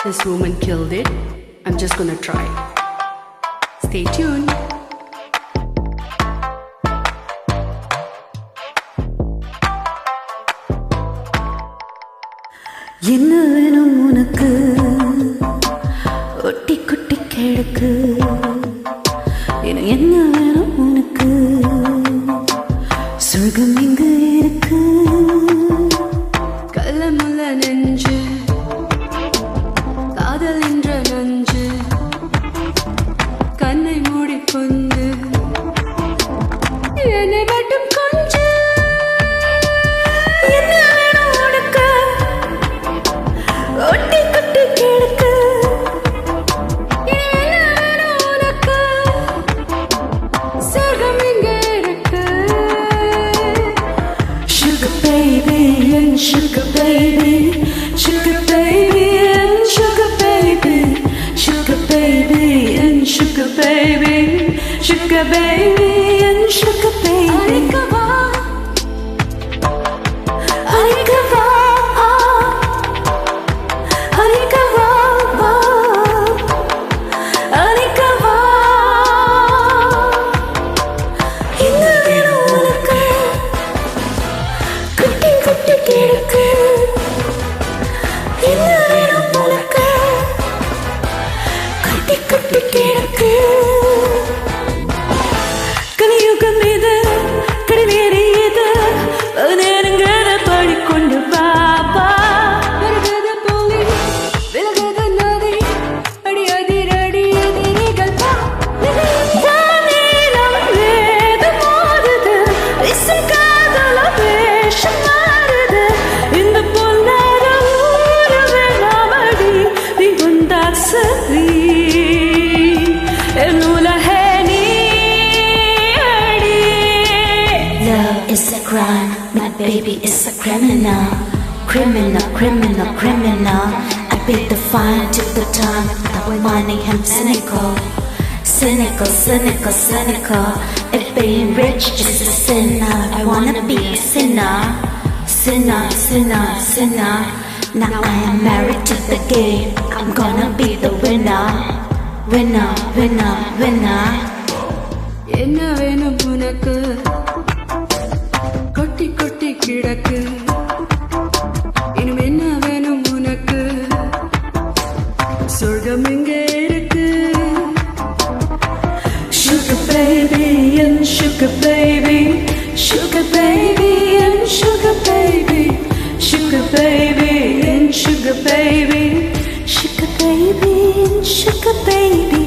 This woman killed it. I'm just gonna try. Stay tuned. என்ன வேணும் உனக்கு ஒட்டி குட்டி கிழக்கு என்ன வேணும் உனக்கு சொர்க்கம் இங்கு இருக்கு கள்ளமுள்ள நெஞ்சு காதல் என்ற நஞ்சு கண்ணை மூடிக்கொண்டு என்னை மட்டும் கொஞ்சம் ஒட்டி குட்டி கிழக்கு சொர்க்கம் இங்க இருக்கு Sugar baby and sugar baby, sugar baby and sugar baby, sugar baby and sugar baby, sugar baby and sugar baby. Alikava, alikava, alikava. என்ன வேணும் உனக்கு குட்டி குட்டி கிழக்கு என்ன வேணும் உனக்கு குட்டி குட்டி கிழக்கு கலியுகம் இது கடிவேறியது நேரங்கள பாடிக்கொண்டு பாப்பா வருகத போலி விலகத நதி அடி அதிர் அடி எதிரிகள் பா வானேலம் வேதம் ஓதுது இசை காதல வேஷம் மாறுது இந்த பொல்லாத ஊரவே நாமடி நீ வந்தால் சரி என் உலகே நீ அடி. Love is a crime, my baby is a criminal, criminal, criminal, criminal. I paid the fine, took the time, without finding him cynical, cynical, cynical, cynical. If being rich is a sinner, I wanna be a sinner, sinner, sinner, sinner. Now I am married to the game, I'm gonna be the winner, winner, winner, winner. என்ன வேணும் உனக்கு கொட்டி கொட்டி கிடக்கு இன்னும் என்ன வேணும் உனக்கு சொர்க்கம் எங்கே இருக்கு Sugar baby and sugar baby, sugar baby and sugar baby, sugar baby and sugar baby, sugar baby and sugar baby.